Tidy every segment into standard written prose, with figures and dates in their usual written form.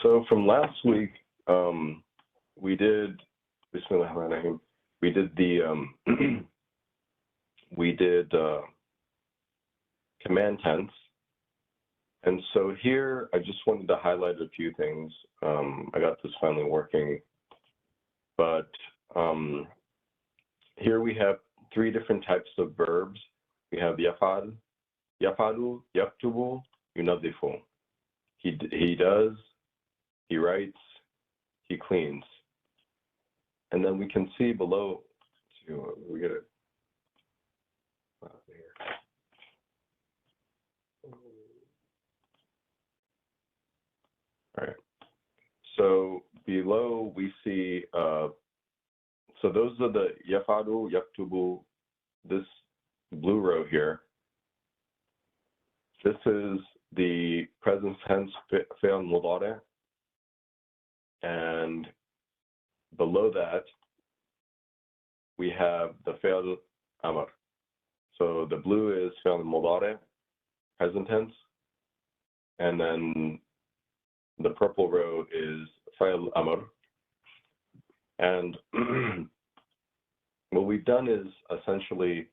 So from last week, we did command tense. And so here, I just wanted to highlight a few things. I got this finally working, but here we have three different types of verbs. We have yafal, yafalu, yaktubu, yunadifu. He does, he writes, he cleans. And then we can see below, we get it. All right. So below we see, so those are the yafadu, yaktubu, this blue row here. This is the present tense fi'l mudari', and below that we have the fi'l amr. So the blue is fi'l mudari', present tense, and then the purple row is fi'l amr. And what we've done is essentially,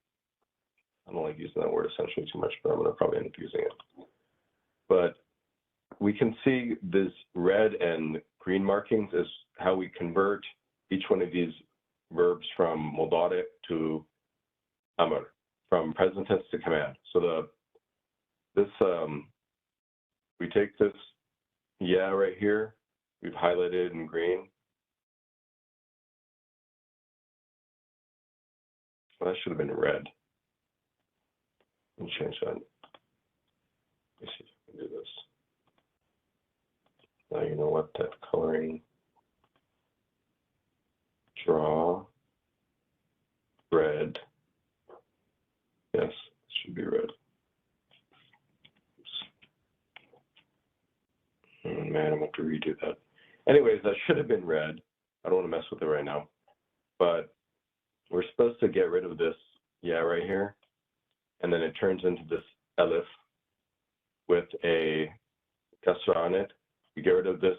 I don't like using that word essentially too much, but I'm going to probably end up using it. But we can see this red and green markings is how we convert each one of these verbs from mudari' to amr, from present tense to command. So we take this right here, we've highlighted in green. Well, that should have been red. Let me change that. Let me see if I can do this. Now you know what that coloring. Draw. Red. Yes, it should be red. Oh, man, I'm going to redo that. Anyways, that should have been red. I don't want to mess with it right now. But we're supposed to get rid of this right here. And then it turns into this elif with a kasra on it. We get rid of this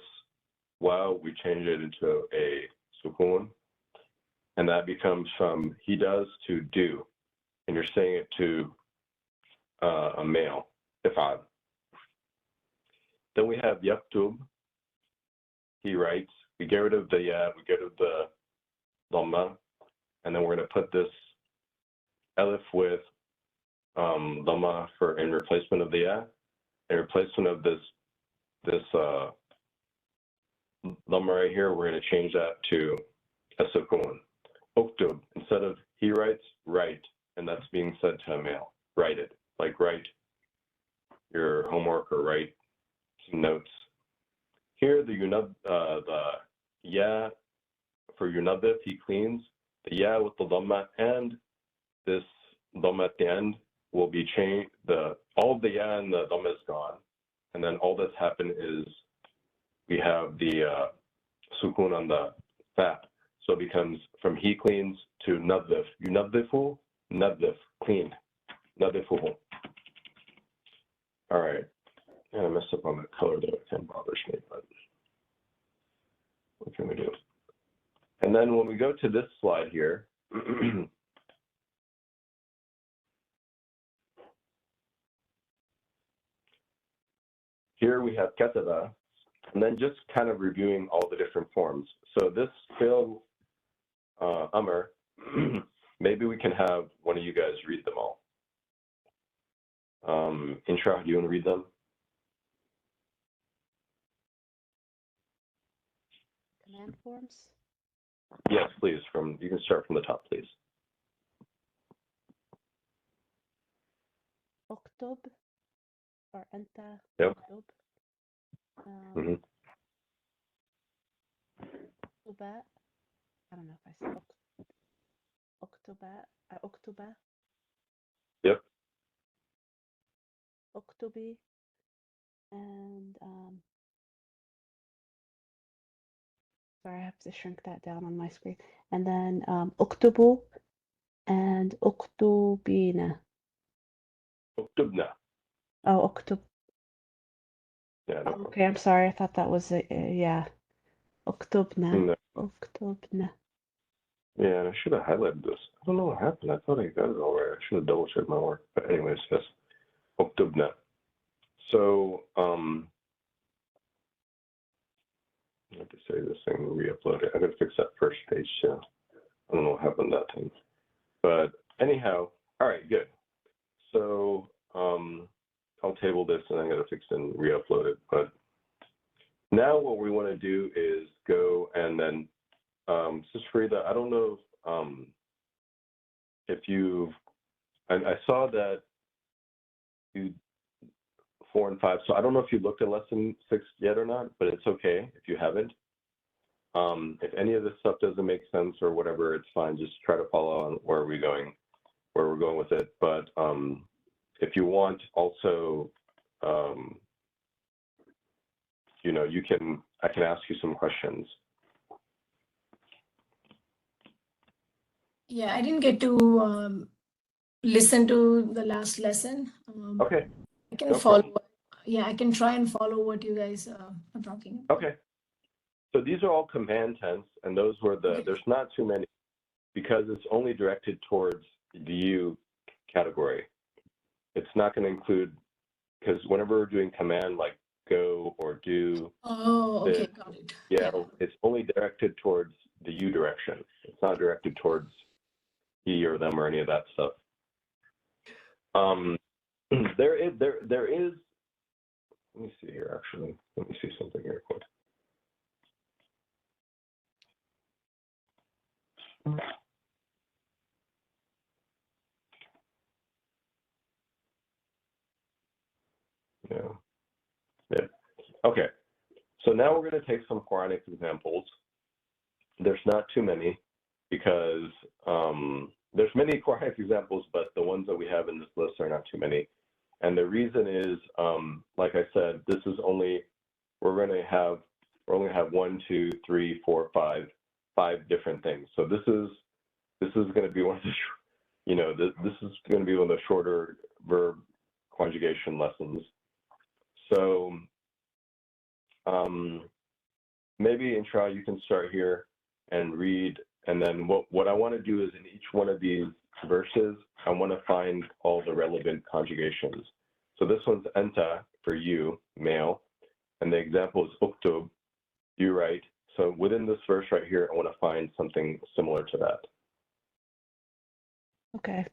wow, we change it into a sukun. And that becomes from he does to do. And you're saying it to a male, if'al. Then we have yaktub, he writes. We get rid of the we get rid of the dhamma, and then we're going to put this elif with dhamma in replacement of the ya. In replacement of this dhamma right here, we're going to change that to a sukun. Uktub, instead of he writes, write, and that's being said to a male. Write it, like write your homework or write some notes. Here, the ya for yunadif, he cleans. The ya with the dhamma and this dhamma at the end will be changed. All of the ya and the dhamma is gone, and then all that's happened is we have the sukun on the fa. So it becomes from he cleans to nadif. Yunadifu, nadif, clean. Nadifuhu. All right. And I messed up on the color there. It kind of bothers me, but what can we do? And then when we go to this slide here, here we have kataba, and then just kind of reviewing all the different forms. So this fi'l amr, maybe we can have one of you guys read them all. Inshra, do you want to read them? Command forms? Yes, please. You can start from the top, please. Uktub or anta. Yep. Uktuba. I don't know if I said Uktuba. Uktuba. Yep. Uktubi. And sorry, I have to shrink that down on my screen. And then uktubu and اكتبين. اكتبنا. Oh, اكتب. Yeah, no problem. Okay, I'm sorry. I thought that was yeah. اكتبنا. No. اكتبنا. Yeah, and I should have highlighted this. I don't know what happened. I thought I got it all right. I should have double checked my work. But anyways, yes. اكتبنا. So, I have to say this thing, re-upload it. I gotta fix that first page too. I don't know what happened that time. But anyhow, all right, good. So, I'll table this and I gotta fix it and re-upload it. But now what we want to do is go and then, Sis Frida, I don't know if you've, I saw that you 4 and 5. So I don't know if you looked at lesson 6 yet or not, but it's okay if you haven't. If any of this stuff doesn't make sense or whatever, it's fine. Just try to follow on where we're going with it. But if you want, also, you know, I can ask you some questions. Yeah, I didn't get to listen to the last lesson. Okay. I can No follow. problem. Yeah, I can try and follow what you guys are talking about. Okay. So these are all command tense, and those were there's not too many because it's only directed towards the you category. It's not going to include, because whenever we're doing command like go or do, Oh, okay, got it. yeah, it's only directed towards the you direction. It's not directed towards he or them or any of that stuff. There is, let me see here, actually. Let me see something here quick. Yeah. Okay. So now we're going to take some Quranic examples. There's not too many because there's many Quranic examples, but the ones that we have in this list are not too many. And the reason is, like I said, this is only, we're only going to have 1, 2, 3, 4, 5 different things. So this is going to be one of the, you know, this is going to be one of the shorter verb conjugation lessons. So maybe, Insha'Allah, you can start here and read. And then what I want to do is in each one of these verses, I want to find all the relevant conjugations. So this one's anta for you, male. And the example is uktub, you write. So within this verse right here, I want to find something similar to that. Okay.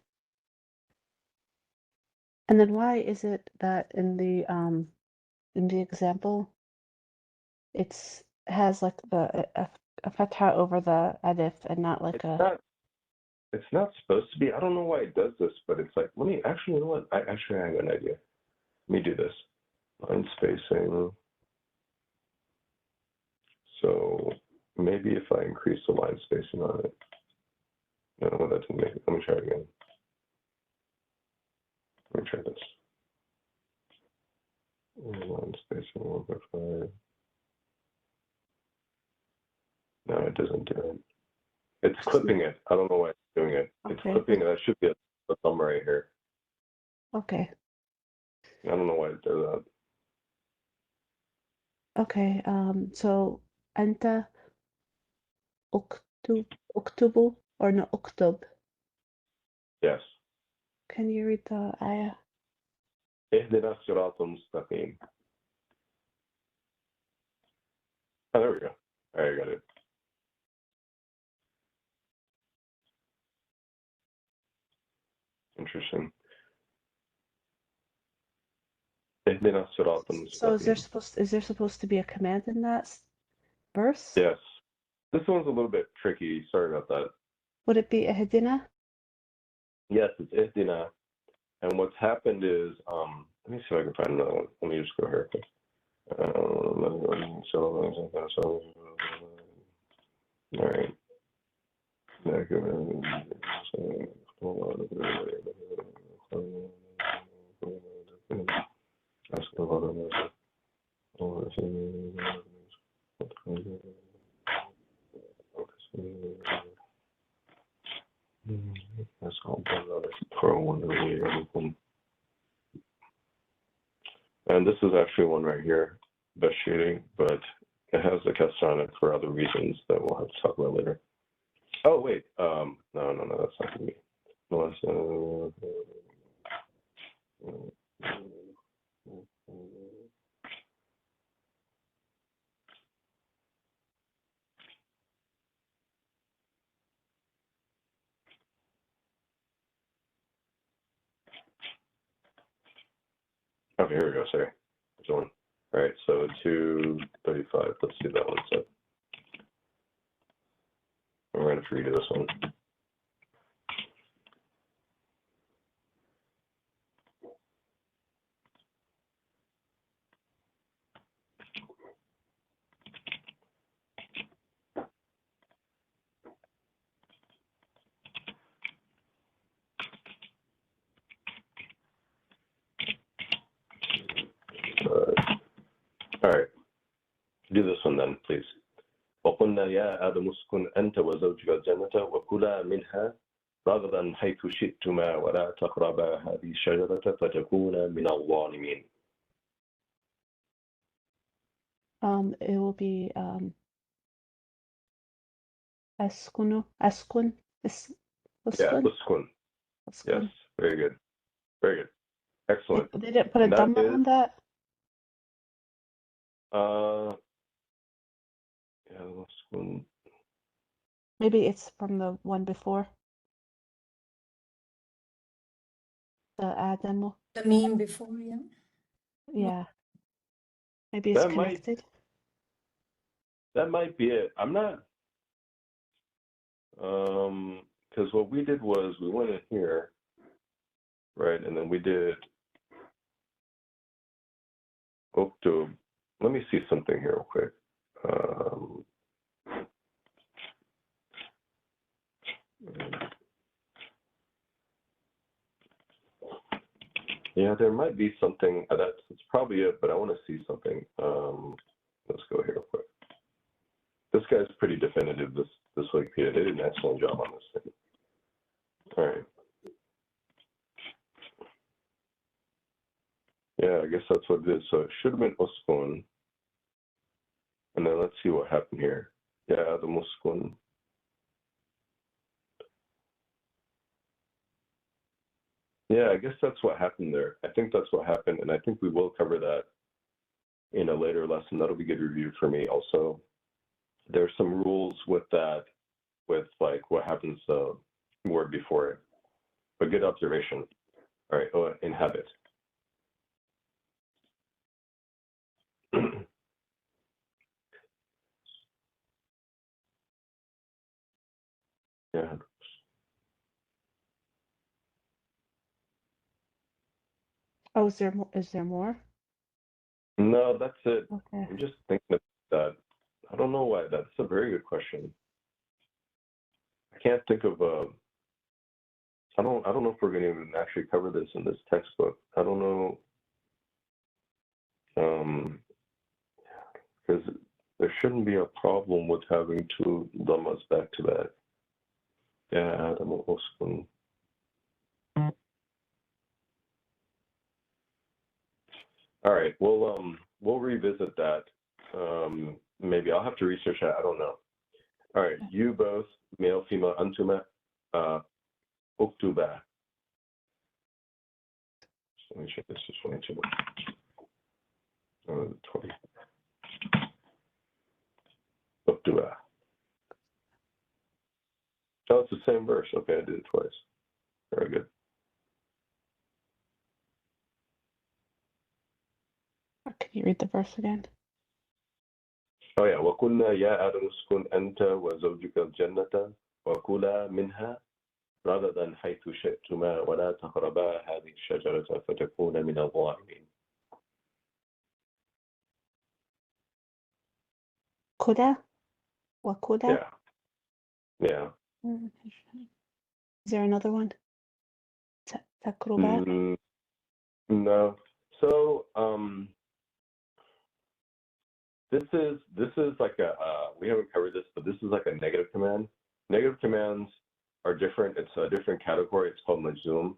And then why is it that in the example, has like a fatha over the alif and not like It's not supposed to be. I don't know why it does this, but it's like, let me actually, you know what? I have an idea. Let me do this. Line spacing. So maybe if I increase the line spacing on it. No, that didn't make it. Let me try it again. Let me try this. Line spacing 1.5. No, it doesn't do it. It's clipping it. I don't know why it's doing it. It's clipping it. That should be a thumb right here. Okay. I don't know why it does that. Okay. So anta uktubu or no uktub? Yes. Can you read the ayah? اهدنا الصراط المستقيم. Oh, there we go. All right, I got it. Interesting. اهدنا الصراط المستقيم. So is there supposed to be a command in that verse? Yes. This one's a little bit tricky. Sorry about that. Would it be ihdina? Yes, it's ihdina. And what's happened is, let me see if I can find another one. Let me just go here. All right. I'll throw one earlier. And this is actually one right here, best shooting, but it has the cast on it for other reasons that we'll have to talk about later. Oh, wait. No, that's not me. Okay, here we go. Sorry. There's one. All right, so 235. Let's do that one. So I'm going to redo this one. All right, do this one then, please. وقلنا يا آدم اسكن أنت وزوجك الجنة وكلا منها رغدا حيث شئتما ولا تقربا هذه الشجرة فتكونا من الظالمين. It will be أسكن. Yeah, اسكن. Yes, very good. Very good. Excellent. They didn't put a dhamma on that? Yeah, maybe it's from the one before. The Adam. The meme before, yeah. Yeah. Maybe it's connected. That might be it. I'm not. Because what we did was we went in here, right, and then we did Cont'd. Let me see something here real quick. Yeah, there might be something. That's probably it, but I want to see something. Let's go here real quick. This guy's pretty definitive. This Wikipedia, they did an excellent job on this thing. All right. Yeah, I guess that's what it is. So it should have been uskun. And then let's see what happened here. Yeah, the muskun. Yeah, I guess that's what happened there. I think that's what happened, and I think we will cover that in a later lesson. That'll be good review for me. Also, there's some rules with that, with like what happens the word before it. But good observation. All right, inhabit. Yeah. Oh, is there more? Is there more? No, that's it. Okay. I'm just thinking of that. I don't know why. That's a very good question. I can't think of I don't know if we're going to even actually cover this in this textbook. I don't know. Because there shouldn't be a problem with having two dhammas back to back. Yeah, Adam Osman. All right, we'll revisit that. Maybe I'll have to research that. I don't know. All right, you both, male, female, antuma, uktuba. Let me check this. Is 22. 20. Uktuba. Oh, it's the same verse. Okay, I did it twice. Very good. Can you read the verse again? Oh yeah, وَقُلْنَا يَا آدَمُ اسْكُنْ أَنْتَ وَزَوْجُكَ الْجَنَّةَ وَكُلَا مِنْهَا رَغَدًا حَيْثُ شِئْتُمَا وَلَا تَقْرَبَا هَذِهِ الشَّجَرَةَ فَتَكُونَا مِنَ الظَّالِمِينَ. Kuda? Wakuda? Yeah. Is there another one? Takruba? No. So this is like a we haven't covered this, but this is like a negative command. Negative commands are different. It's a different category. It's called majzoom.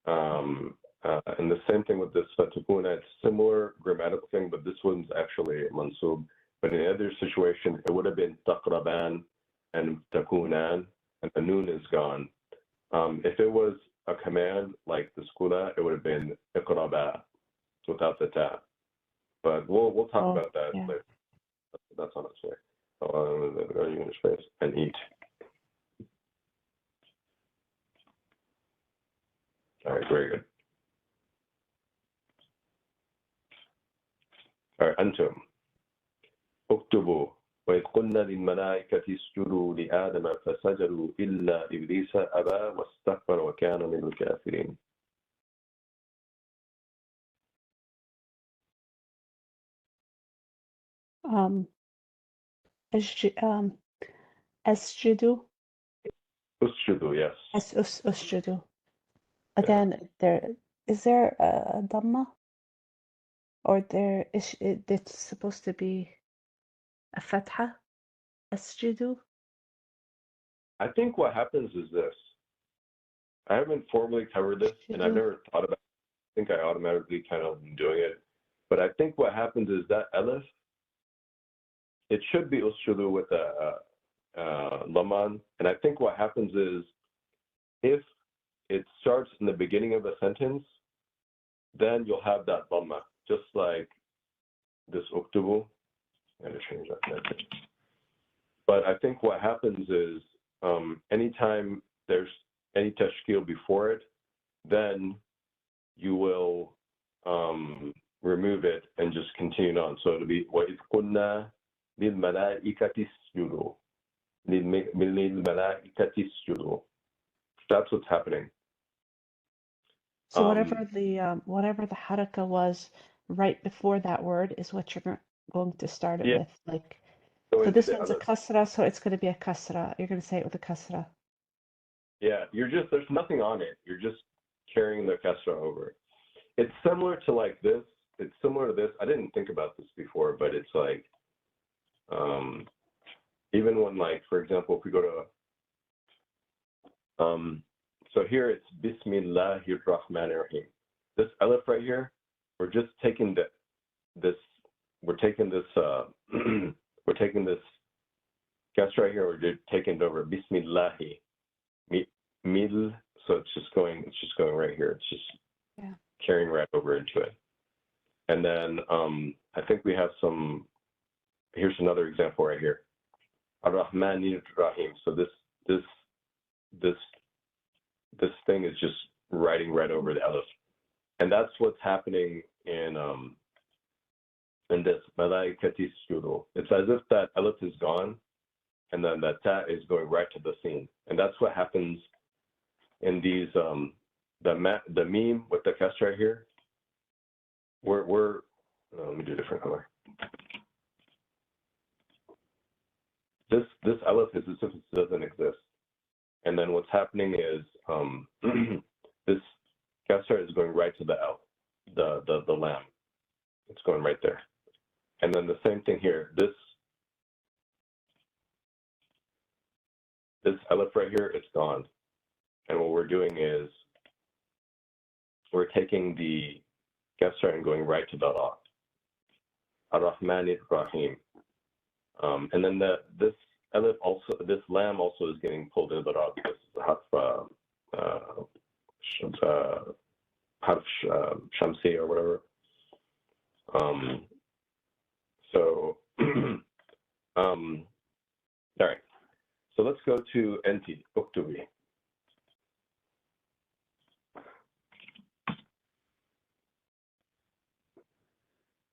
And the same thing with this fatakuna. It's similar grammatical thing, but this one's actually mansub. But in the other situation, it would have been taqraban and takunan, and the noon is gone. If it was a command like the skula, it would have been iqraba without the ta. But we'll talk about that later. That's on its way. You in space and eat. All right, very good. All right, أنتم اكتبوا وإذ قلنا للملائكة اسجدوا لآدم فسجدوا إلا إبليس أبى واستكبر وكان من الكافرين. أسجدوا. اسجدوا, yes. أسجدوا. Again, is there a dhamma? Or it's supposed to be a fatha? Asjudu? I think what happens is this. I haven't formally covered this, and I've never thought about it. I think I automatically kind of am doing it. But I think what happens is that elif, it should be usjudu with a laman. And I think what happens is if it starts in the beginning of a sentence, then you'll have that dhamma, just like this uktubu. I'm going to change that. But I think what happens is anytime there's any tashkil before it, then you will remove it and just continue on. So it'll be وَإِذْ قُلْنَا لِلْمَلَائِكَةِ اسْجُدُوا لِلْمَلَائِكَةِ اسْجُدُوا. That's what's happening. So whatever the haraka was right before that word is what you're going to start it with. Like, so this one's a kasra, so it's going to be a kasra. You're going to say it with a kasra. Yeah, there's nothing on it. You're just carrying the kasra over. It's similar to like this. It's similar to this. I didn't think about this before, but it's like, even when, like, for example, if we go to, so here it's Bismillahir Rahmanir Rahim. This alif right here, we're just taking we're taking this guess right here, we're just taking it over Bismillahi. Mil, so it's just going right here. It's just carrying right over into it. And then I think we have here's another example right here. Ar-Rahmanir Rahim. So this thing is just writing right over the alif. And that's what's happening in this malaikati studu. It's as if that alif is gone, and then that ta is going right to the scene. And that's what happens in these the meme with the kasra right here. Let me do a different color. This alif is as if it doesn't exist. And then what's happening is this kasra is going right to the L, the lamb. It's going right there. And then the same thing here. This alif right here, it's gone. And what we're doing is we're taking the kasra and going right to the ra. Ar-Rahmanir Rahim. And then this alif also, this lamb also is getting pulled into the ra because it's harf shamsi or whatever. All right. So let's go to Enti, Uktubi.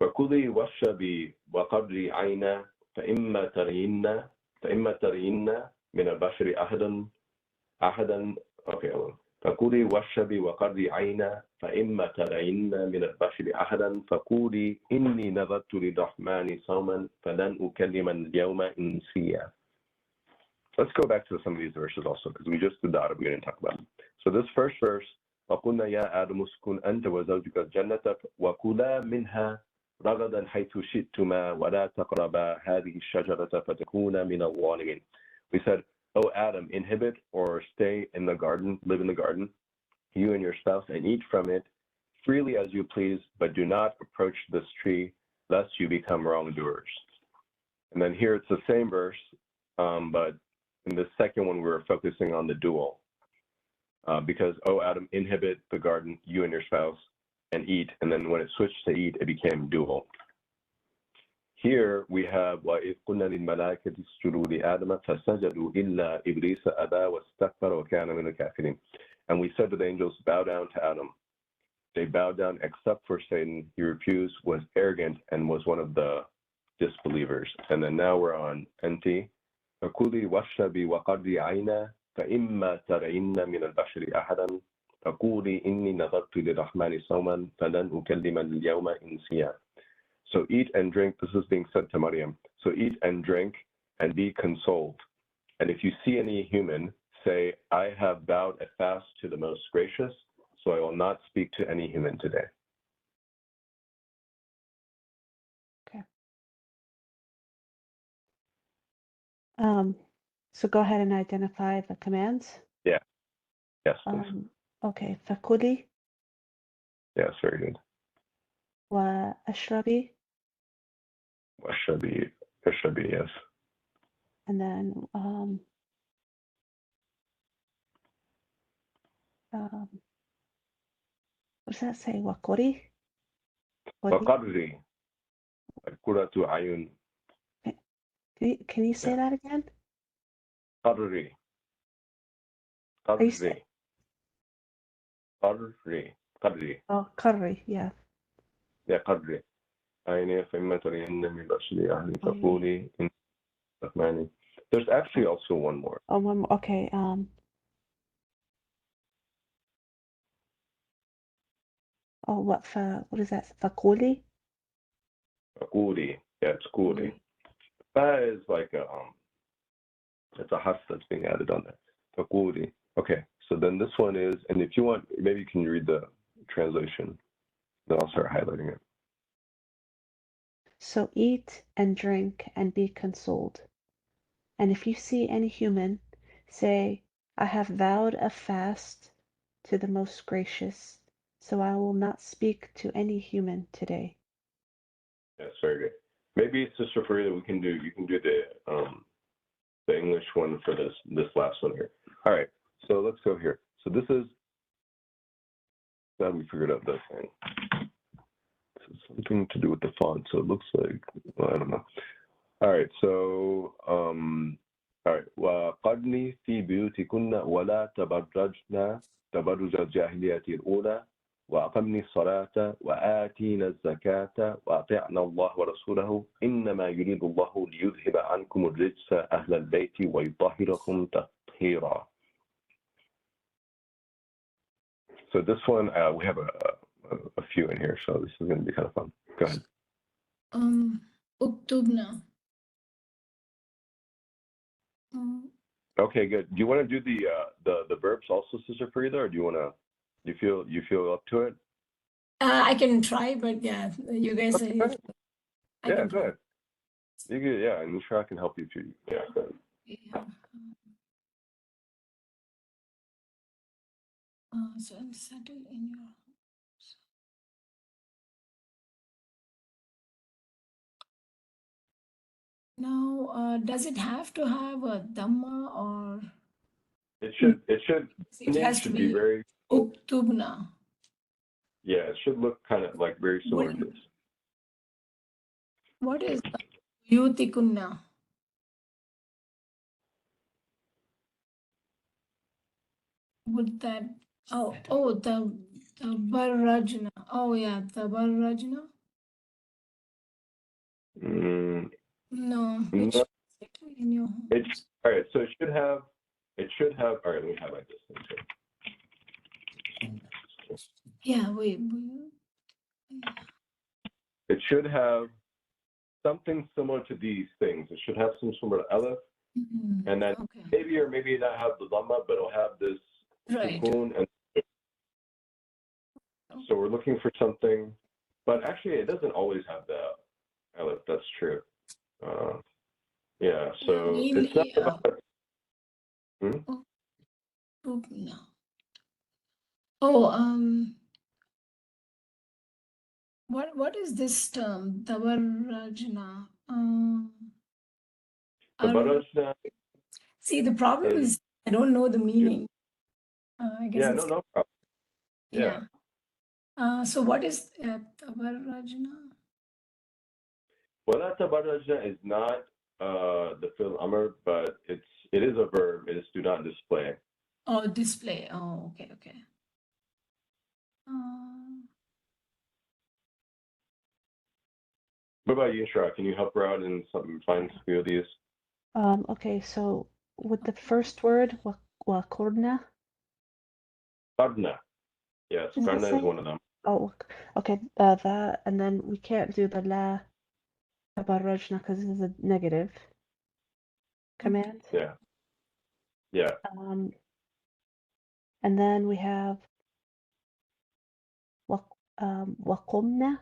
وكلي واشربي وقري عينا فإما ترين من البشر أحدا فكلي واشربي وقري عينا فإما ترين من البشر أحدا فقولي إني نذرت للرحمن صوما فلن أكلم اليوم إنسيا. Let's go back to some of these verses also, because we just did that, we didn't talk about them. So this first verse, وَقُلْنَا يَا آدَمُ اسْكُنْ أَنْتَ وَزَوْجُكَ الْجَنَّةَ وَكُلَا مِنْهَا رَغَدًا حَيْثُ شِئْتُمَا وَلَا تَقْرَبَا هَذِهِ الشَّجَرَةَ فَتَكُونَا مِنَ الظَّالِمِينَ. We said, oh Adam, inhibit or stay in the garden, live in the garden, you and your spouse, and eat from it freely as you please, but do not approach this tree, lest you become wrongdoers. And then here it's the same verse, but in the second one, we're focusing on the dual. Because, oh, Adam, inhibit the garden, you and your spouse, and eat. And then when it switched to eat, it became dual. Here we have وَإِذْ قُلْنَا لِلْمَلَائِكَةِ اسْجُدُوا لِآدَمَ فَسَجَدُوا إِلَّا إِبْلِيسَ أَبَى وَاسْتَكْبَرَ وَكَانَ مِنَ الْكَافِرِينَ. And we said to the angels, bow down to Adam. They bowed down except for Satan. He refused, was arrogant, and was one of the disbelievers. And then now we're on NT. فَكُلِي وَاشْرَبِي وَقَرِّي عَيْنًا فَإِمَّا تَرَيِنَّ مِنَ الْبَشَرِ أَحَدًا فَقُولِي إِنِّي نَذَرْتُ لِلرَّحْمَنِ صَوْمًا فَلَنْ أُكَلِّمَ الْيَوْمَ إِنسِيًّا. So eat and drink, this is being said to Maryam. So eat and drink and be consoled. And if you see any human, say, I have vowed a fast to the most gracious, so I will not speak to any human today. Okay. So go ahead and identify the commands. Yeah. Yes, please. Okay. فَكُلِي. Yes, very good. وَأَشْرَبِي. Washrabi, yes. And then what does that say? وَقُرِي. وَقَرِّي قُرَّةُ عَيُنٍ. Can you say that again? قَرِّي. Oh, curry, yeah. Yeah, قَرِّي. عَيْنِي فَإِمَّا تَرَيِنَّ مِنَ الْبَشَرِ أَحَدًا فَقُولِي إِنِّي الرَّحْمَنِ. There's actually also one more. Oh, one more. Okay. Oh, what is that? فَقُولِي? فَقُولِي. Yeah, it's قُولِي. That is like it's a harf that's being added on there. فَقُولِي. Okay, so then this one is, and if you want, maybe you can read the translation. Then I'll start highlighting it. So eat and drink and be consoled. And if you see any human, say, I have vowed a fast to the most gracious, so I will not speak to any human today. Yes, very good. Maybe Sister Farida, you can do the English one for this last one here. All right, so let's go here. So this is, glad we figured out this thing. This is something to do with the font, so it looks like, well, I don't know. All right, so, all right. وَقَرْنِ فِي بُيُوتِكُنَّ وَلَا تَبَرَّجْنَ تَبَرُّجَ الْجَاهِلِيَّةِ الْأُولَى وَأَقَمْنِ الصَّلَاةَ وَآتِينَ الزَّكَاةَ وَأَطِعْنَ اللَّهَ وَرَسُولَهُ إِنَّمَا يُرِيدُ اللَّهُ لِيُذْهِبَ عَنْكُمُ الرِّجْسَ أَهْلَ الْبَيْتِ وَيُطَهِّرَكُمْ تَطْهِيرًا. So this one, we have a few in here, so this is going to be kind of fun. Go ahead. Uktubna. Okay, good. Do you want to do the verbs also, Sister Farida, or do you want to? You feel up to it? I can try, but yeah, you guys say. Yeah, go ahead. You can, yeah, I'm sure I can help you too. Yeah, go ahead. Yeah. So I'm settled in your house. Now, does it have to have a dhamma or? It should. It has to be very. uktubna. Yeah, it should look kind of like very similar to this. What is yutikunna? Would that? Oh, the tabarrajna. Oh yeah, tabarrajna. No. No. In your It's all right. So it should have. All right, let me highlight this thing too. Yeah, wait. It should have something similar to these things. It should have some sort of aleph, and then maybe or maybe not have the dhamma, but it'll have this sukoon. And so we're looking for something, but actually it doesn't always have the aleph. That's true. Yeah. So it's not about. Hmm? No. Oh, what is this term? Tabarrajna. Tabarrajna. See, the problem is I don't know the meaning. I guess Yeah, it's, no problem. yeah. So what is tabarrajna? Well, that tabarrajna is not the fi'l amr, but it is a verb. It is do not display. Oh, display. Oh, okay, okay. What about you, Shra? Can you help her out and find a few of these? Okay, so with the first word, waqurna. Qarna. Yes, Does it qarna say? is one of them. Oh, okay. That, and then we can't do the la tabarrajna because it's a negative command. Yeah. Yeah. And then we have waqumna.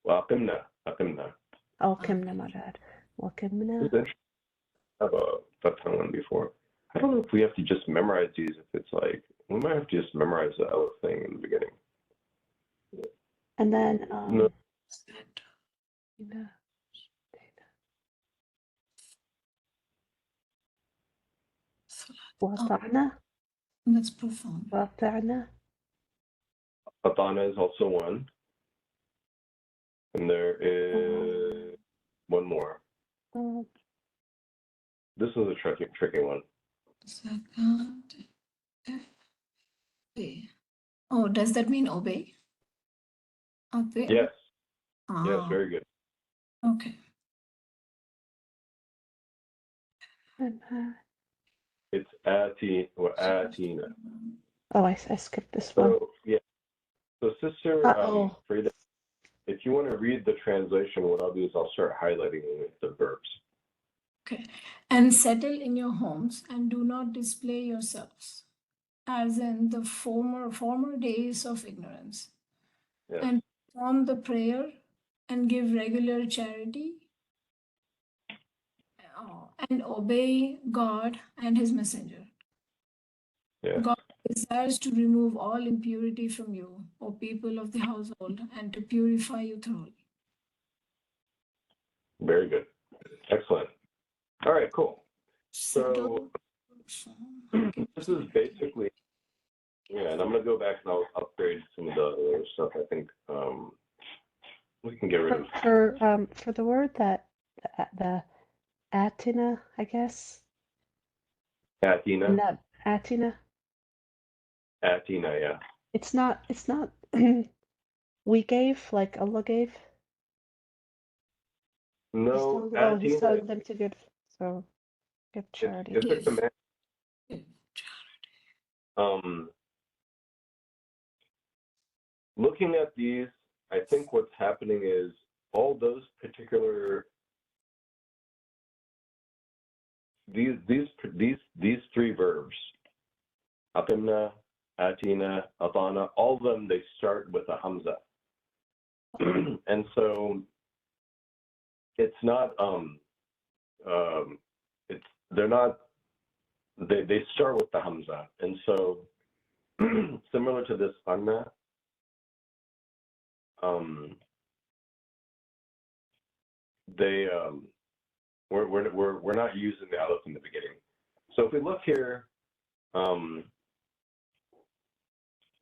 Waqimna. Aqimna. Oh, qimna, my bad. Waqimna. I have a fun one before. I don't know if we have to just memorize these. If it's like we might have to just memorize the Aleph thing in the beginning. And then No. Wata'na. That's profound. Wata'na. Atana is also one. And there is one more. This is a tricky one. Second. Oh, does that mean obey? Okay. Yes. Ah. Yes, very good. Okay. It's atina. Oh, I skipped this one. So yeah. So Sister Frida, if you want to read the translation, what I'll do is I'll start highlighting the verbs. Okay. And settle in your homes and do not display yourselves, as in the former days of ignorance. Yes. And perform the prayer and give regular charity and obey God and his messenger. Yes. God desires to remove all impurity from you, O people of the household, and to purify you thoroughly. Very good. Excellent. All right, cool. So this is basically, yeah, and I'm going to go back and I'll upgrade some of the other stuff. I think we can get rid of. For the word that the atina, I guess. Atina. Atina. Atina, yeah. It's not we gave, like Allah gave. No, he's telling them to give charity. It's a command. Looking at these, I think what's happening is all those particular these three verbs, aqimna, atina, atana, all of them, they start with a hamza. And so it's not they start with the hamza. And so similar to this anna, we're not using the aleph in the beginning. So if we look here,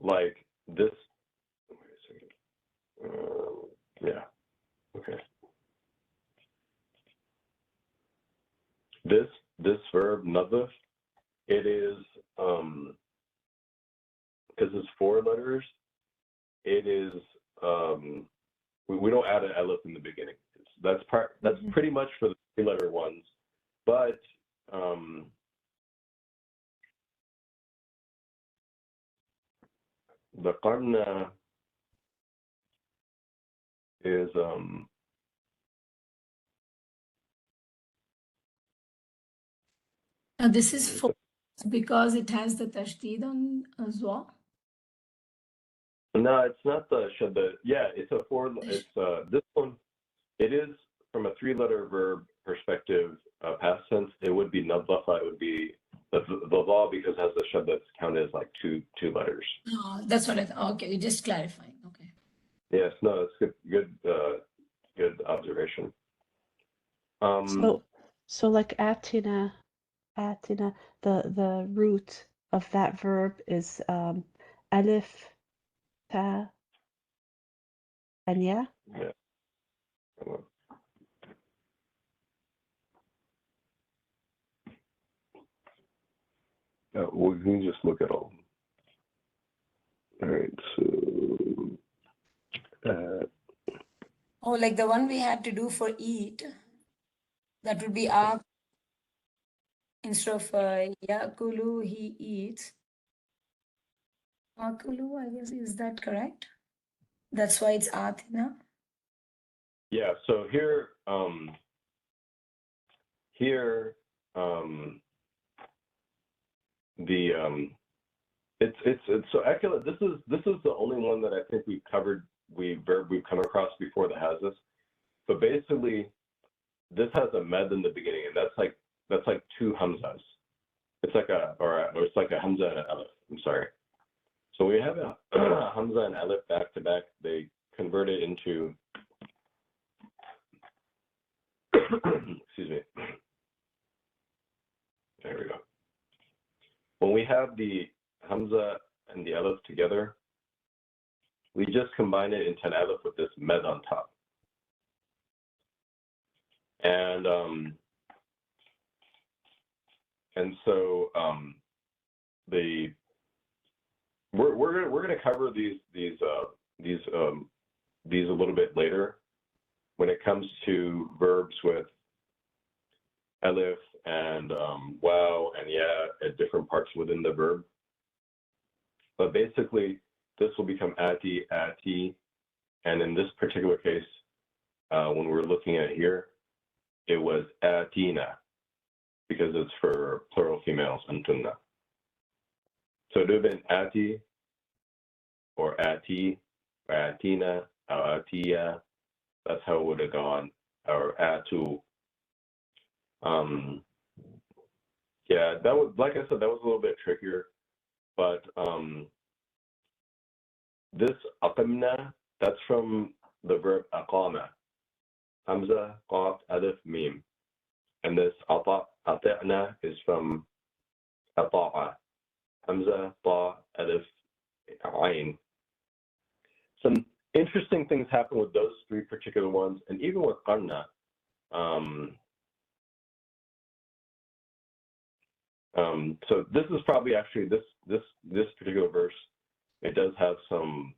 like this, wait a second. Yeah, okay. This verb nadhf, it is because it's 4 letters. It is we don't add an aleph in the beginning. That's pretty much for the 3-letter ones, but the qarna is this is for because it has the tashdid on as well. No, it's not the shadda. Yeah, it's a 4. It's this one. It is from a 3-letter verb. perspective past tense, it would be nadlafa. It would be the law because it has the shad that's counted as like two letters. Oh, that's what I thought. Okay, you're just clarifying. Okay. Yes, no, that's good observation. So like atina, the root of that verb is alif, ta, and ya. Yeah. We can just look at all. All right, so. Oh, like the one we had to do for eat, that would be ak instead of yakulu, he eats. Akulu, I guess, is that correct? That's why it's atina. Yeah, so here, it's so accurate. This is the only one that I think we've covered. We've come across before that has this. But basically, this has a med in the beginning, and that's like two hamzas. It's like it's like a hamza and an alif. I'm sorry. So we have a hamza and alif back to back. They convert it into excuse me. There we go. When we have the hamza and the alif together, we just combine it into an alif with this med on top. And so we're gonna cover these a little bit later when it comes to verbs with alif and wow and yeah at different parts within the verb. But basically, this will become ati, and in this particular case, when we're looking at here, it was atina, because it's for plural females, antunna. So it would have been ati, or ati, or atina, or atia. That's how it would have gone, or atu. Yeah, that was, like I said, that was a little bit trickier, but this aqimna, that's from the verb aqama. Hamza, qaf, alif, mim. And this ata'na is from ata'a. Hamza, ta, alif, ayn. Some interesting things happen with those three particular ones, and even with qarna. So this is probably actually this particular verse. It does have some.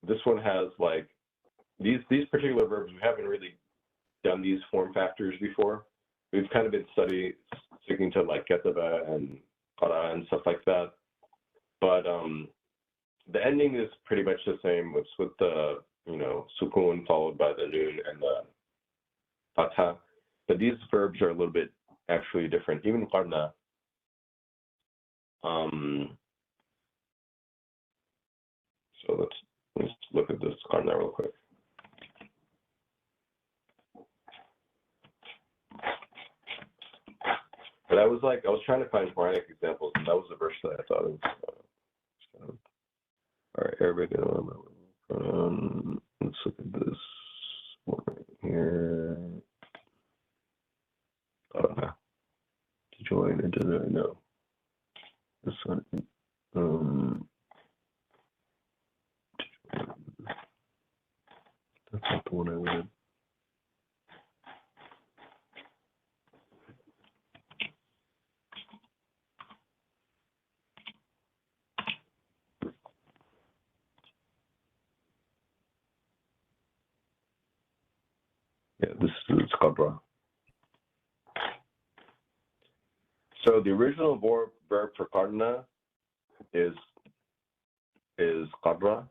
This one has like these particular verbs. We haven't really done these form factors before. We've kind of been sticking to like ketaba and qara and stuff like that. But the ending is pretty much the same. It's with the sukun followed by the noon and the fatha. But these verbs are a little bit actually different. Even qarna. So let's look at this qarna real quick. But I was trying to find Quranic examples, and that was the verse that I thought of. All right, Arabic. Let's look at this one right here. To join, it doesn't know. This one. That's not the one I read. Yeah, this is qabra. So the original verb for qarna is qabra,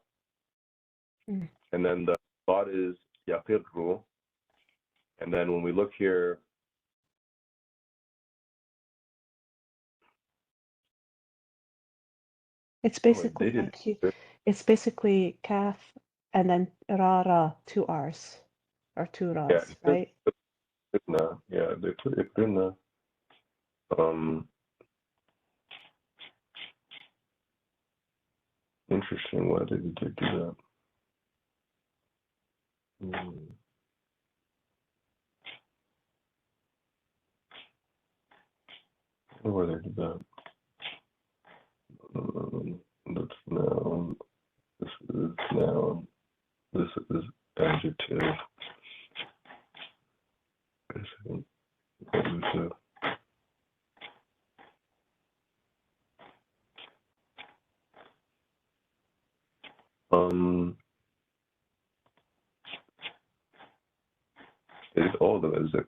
and then the thought is yaqirru, and then when we look here, it's basically kaf and then ra, 2 R's, or 2 Ra's, right? Yeah, they put ikrina. Interesting. Why did they do that? Why they did that? That's noun. This is noun. This is adjective. Adjective. Is all of them is it?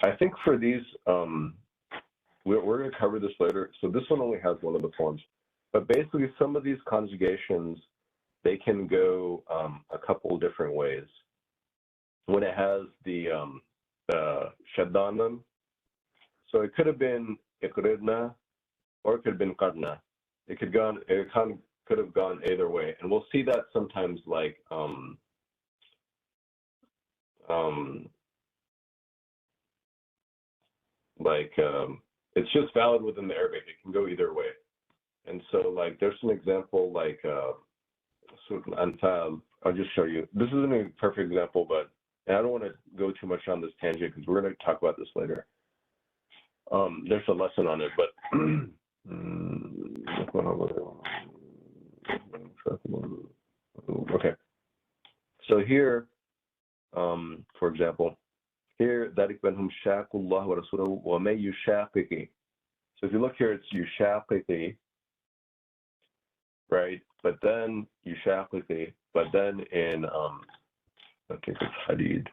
I think for these, we're going to cover this later. So this one only has one of the forms, but basically some of these conjugations, they can go a couple different ways. When it has the shadda on them, so it could have been ikridna, or it could have been qadna. It could have gone either way, and we'll see that sometimes, like it's just valid within the Arabic. It can go either way. And so, like, there's an example, like, Anfal. I'll just show you. This isn't a perfect example, but and I don't want to go too much on this tangent because we're going to talk about this later. There's a lesson on it, but okay. So here, for example, here, ذلك بأنهم شاقوا الله ورسوله ومن يشاقق. So if you look here, it's يشاقق, right? But then يشاقق, but then in I think it's hadid.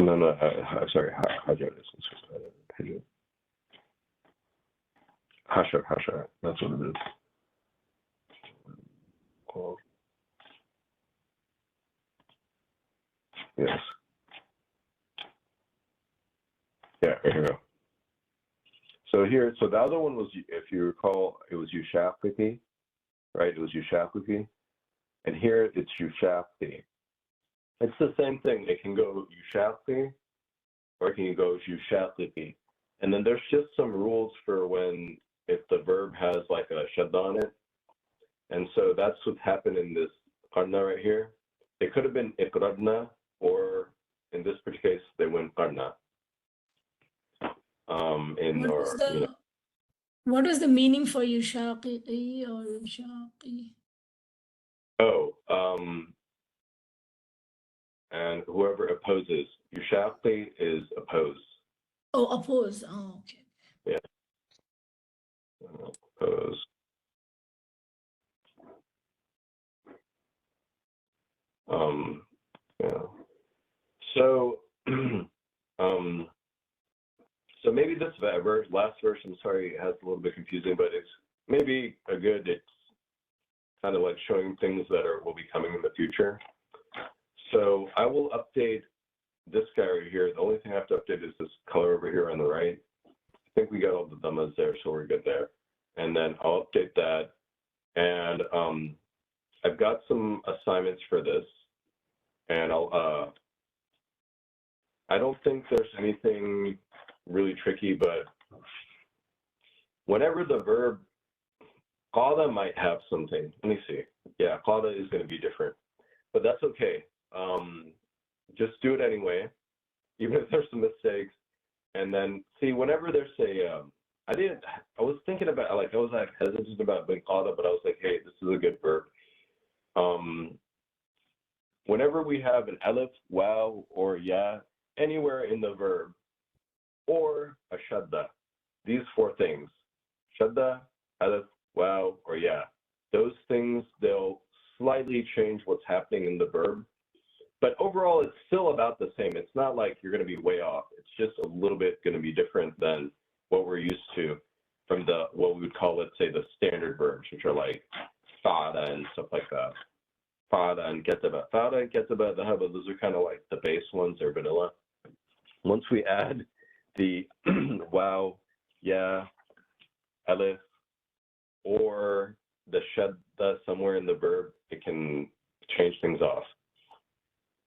No, I'm sorry, Hajar. Hashar, that's what it is. Yes. Yeah, here we go. So here, so the other one was, if you recall, it was Yushafiki, right? It was Yushafiki. And here it's Yushafki. It's the same thing. It can go Yushafki, or it can go Yushafiki. And then there's just some rules for when, if the verb has like a shadda on it. And so that's what's happened in this qarna right here. It could have been ikradna, or in this particular case, they went qarna. What is the meaning for yushaqi or yushaqi? Oh, and whoever opposes, yushaqi is oppose. Oh, oppose. Oh, okay. Yeah. Oppose. Yeah. So, so maybe this last verse, I'm sorry, it has a little bit confusing, but it's maybe it's kind of like showing things that will be coming in the future. So I will update this guy right here. The only thing I have to update is this color over here on the right. I think we got all the dhammas there, so we're good there. And then I'll update that. And I've got some assignments for this. And I don't think there's anything really tricky, but whenever the verb qada might have something. Let me see. Yeah, qada is going to be different, but that's okay. Just do it anyway, even if there's some mistakes. And then see, whenever there's I was thinking about, I was hesitant about being qada, but I was like, hey, this is a good verb. Whenever we have an alif, waw, or ya, anywhere in the verb, or a shadda, these four things, shadda, alif, waw, or ya, those things, they'll slightly change what's happening in the verb. But overall, it's still about the same. It's not like you're going to be way off. It's just a little bit going to be different than what we're used to from what we would call, let's say, the standard verbs, which are like fada and stuff like that. Fada and ketaba. Fada and ketaba, dhahaba, those are kind of like the base ones. They're vanilla. Once we add the wow, yeah, alif, or the shadda somewhere in the verb, it can change things off.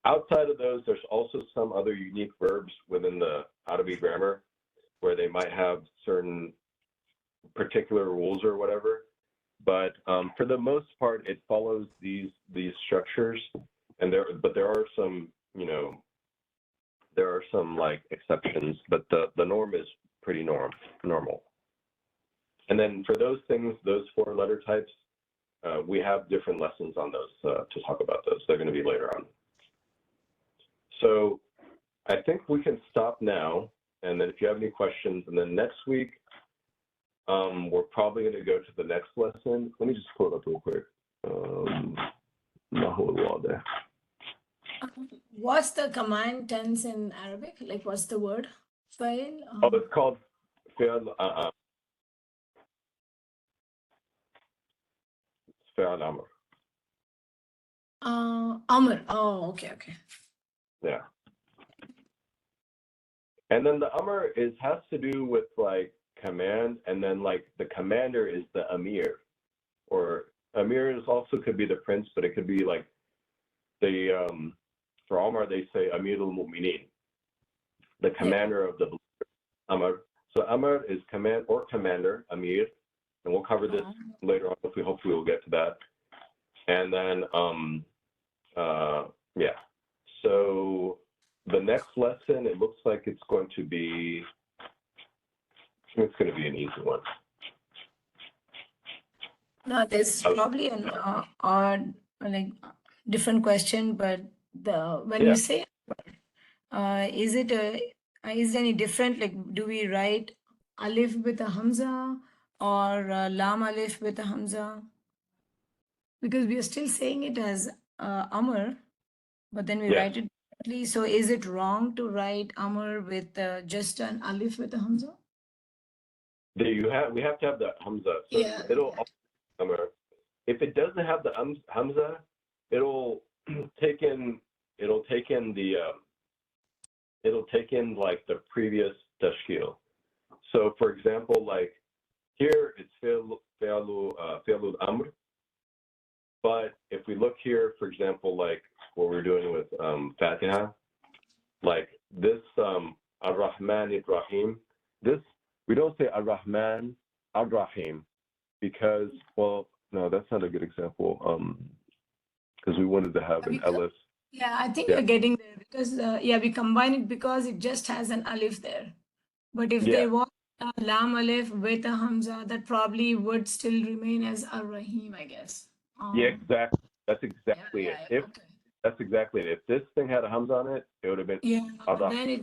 Outside of those, there's also some other unique verbs within the Arabic grammar where they might have certain particular rules or whatever. But for the most part, it follows these structures. And there are some, there are some like exceptions, but the norm is pretty normal. And then for those things, those 4 letter types, we have different lessons on those to talk about those. They're going to be later on. So I think we can stop now, and then if you have any questions, and then next week, we're probably going to go to the next lesson. Let me just pull it up real quick. Nahu al-Waadih. What's the command tense in Arabic? Like, what's the word? Fail? Oh, it's called fi'l amr. Amr. Oh, okay. Yeah. And then the amr has to do with like command, and then like the commander is the amir, or amir is also could be the prince, but it could be like the for Omar they say Amirul Mu'minin, the commander of the Amr. So Amr is command or commander, Amir, and we'll cover this later on. Hopefully we'll get to that. And then yeah. So the next lesson, it looks like it's going to be an easy one. No, there's probably an odd, like, different question, but when you say, is there any different? Like, do we write alif with a hamza or lam alif with a hamza? Because we are still saying it as amr, but then we write it differently. So is it wrong to write amr with just an alif with a hamza? We have to have the hamza. So it'll if it doesn't have the hamza, it'll take in like the previous tashkil. So for example, like here it's fi'lu amr, but if we look here, for example, like what we're doing with Fatiha, like this Ar-Rahman Ar-Rahim, this we don't say Ar-Rahman Ar-Rahim because, well, no, that's not a good example because we wanted to have an alif. Yeah, I think you're getting there because we combine it because it just has an alif there. But if there was a lam alif with a hamza, that probably would still remain as Ar-Rahim, I guess. Yeah, exactly. That's exactly it. That's exactly it. If this thing had a hamza on it, it would have been. Yeah,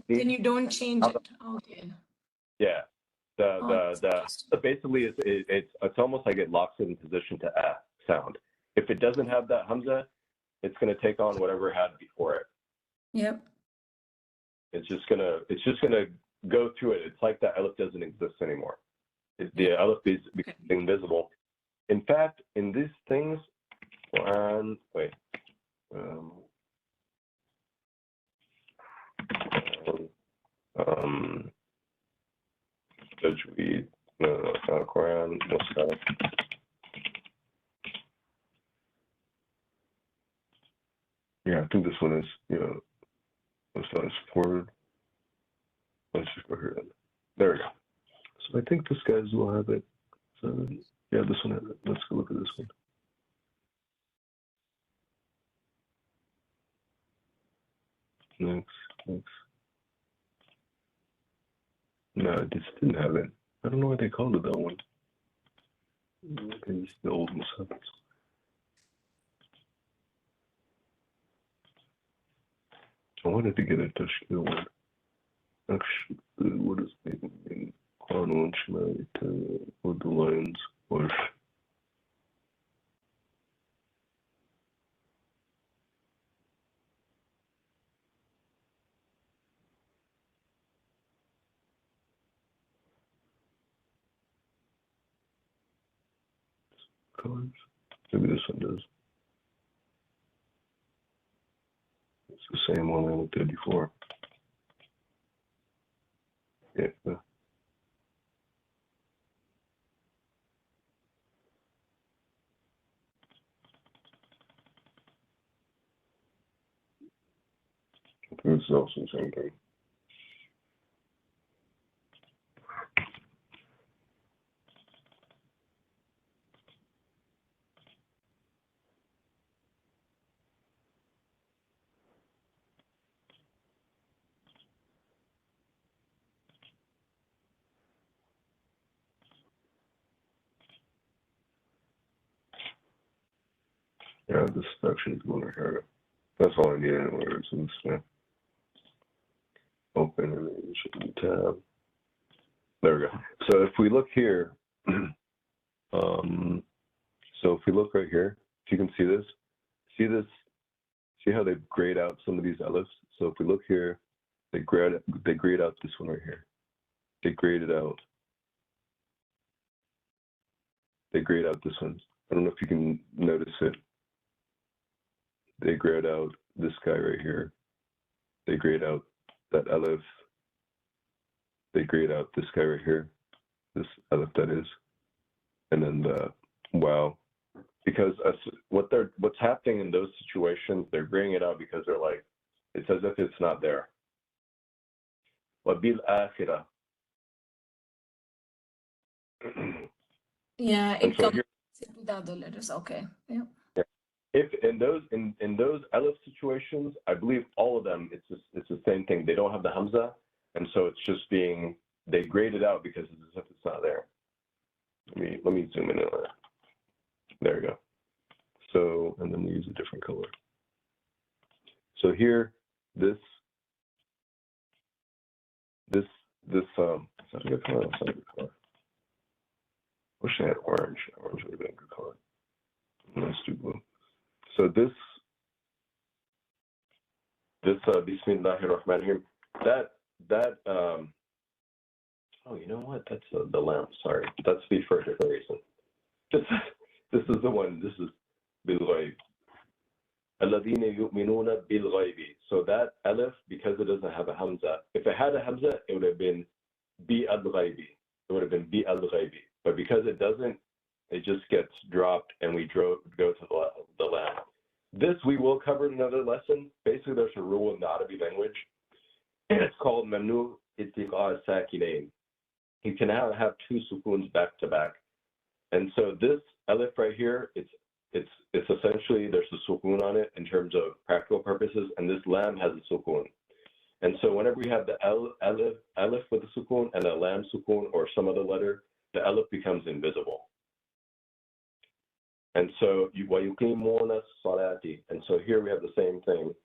then you don't change it. Okay. Yeah. Basically it's almost like it locks it in position to sound. If it doesn't have that hamza, it's going to take on whatever it had before it. Yep. It's just gonna go through it. It's like that alif doesn't exist anymore. The alif is becoming invisible. In fact, in these things, wait. Tajweed, no, it's not Quran, Musaf. Yeah, I think this one is, it's not supported. Let's just go here. There we go. So I think this guy's will have it. So, yeah, this one has it. Let's go look at this one. Next. No, this didn't have it. I don't know what they called it, that one. Okay, this is the old Musaf. I wanted to get a Tashkil one. Actually, what is it in Qanun Shmali with the lines? Or colors. Maybe this one does. It's the same one I looked at before. Yeah. This is also the same thing. Yeah, this actually is going to hurt. That's all I need anyway. So I'm just gonna open and then you should tab. There we go. So if we look here, so if we look right here, if you can see this, see how they grayed out some of these alifs. So if we look here, they grayed out this one right here. They grayed out this one. I don't know if you can notice it. They grayed out this guy right here. They grayed out that alif. They grayed out this guy right here. This alif, that is. And then the wow. Because what's happening in those situations, they're graying it out because they're like, it's as if it's not there. وَبِالْآخِرَةِ. Yeah, it so comes here, with the other letters. Okay. Yeah. if in those alif situations, I believe all of them, it's the same thing. They don't have the hamza, and so it's just being, they grayed it out because it's as if it's not there. Let me zoom in on that. There we go. So, and then we use a different color. So here, this is that a good color? That's not a good color. Wish I had orange. Orange would have been a good color. Let's do blue. So this Bismillahirrahmanirrahim, oh, you know what? That's the lamp. Sorry, that's the for a different reason. This is the one. This is bil-ghayb. الَّذِينَ يُؤْمِنُونَ بِالْغَيْبِ. So that alif, because it doesn't have a hamza, if it had a hamza, it would have been bi al-ghaybi. It would have been bi al-ghaybi. But because it doesn't, it just gets dropped, and we go to the lam. This we will cover in another lesson. Basically, there's a rule in the Arabic language, and it's called mamnu ittiqa sakinain. You can have two sukoons back to back. And so this alif right here, it's essentially, there's a sukoon on it in terms of practical purposes, and this lam has a sukoon. And so whenever we have the alif with a sukoon and a lam sukoon or some other letter, the alif becomes invisible. And so وَيُقِيمُونَ الصَّلَاةِ. And so here we have the same thing.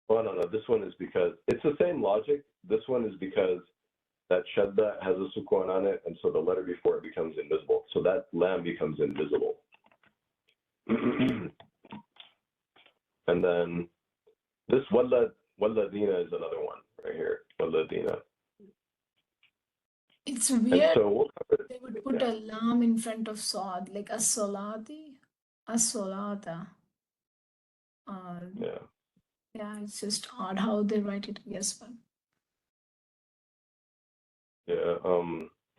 Oh, no, this one is because, it's the same logic. This one is because that shadda has a sukoon on it, and so the letter before it becomes invisible. So that lam becomes invisible. And then this walladina is another one right here. Walladina. It's weird. So they would put a lam in front of sod, like as-solati, as-solata. Yeah. Yeah, it's just odd how they write it. Yes, but. Yeah.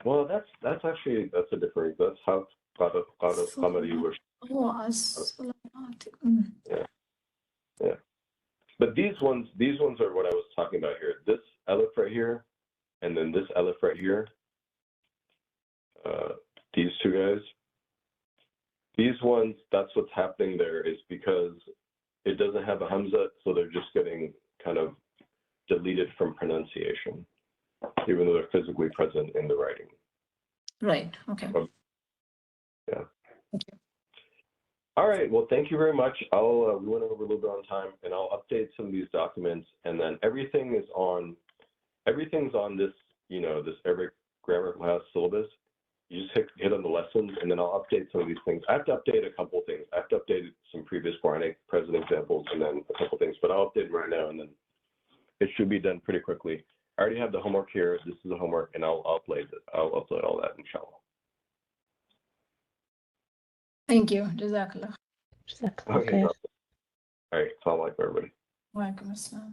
Well, that's a different. That's how Qamari works. Oh, as-solati. Yeah. Yeah. But these ones are what I was talking about here. This alif right here, and then this alif right here. These two guys. These ones, that's what's happening there, is because it doesn't have a hamza, so they're just getting kind of deleted from pronunciation, even though they're physically present in the writing. Right. Okay. Yeah. Okay. All right. Well, thank you very much. We went over a little bit on time, and I'll update some of these documents, and then everything's on this, this Arabic grammar class syllabus. You just hit on the lessons, and then I'll update some of these things. I have to update a couple of things. I have to update some previous Quranic present examples, and then a couple of things. But I'll update them right now, and then it should be done pretty quickly. I already have the homework here. This is the homework, and I'll upload all that, inshallah. Thank you. Jazakallah. Jazakallah Okay. khair. All right. Assalamu alaikum, everybody. Wa alaikum assalam.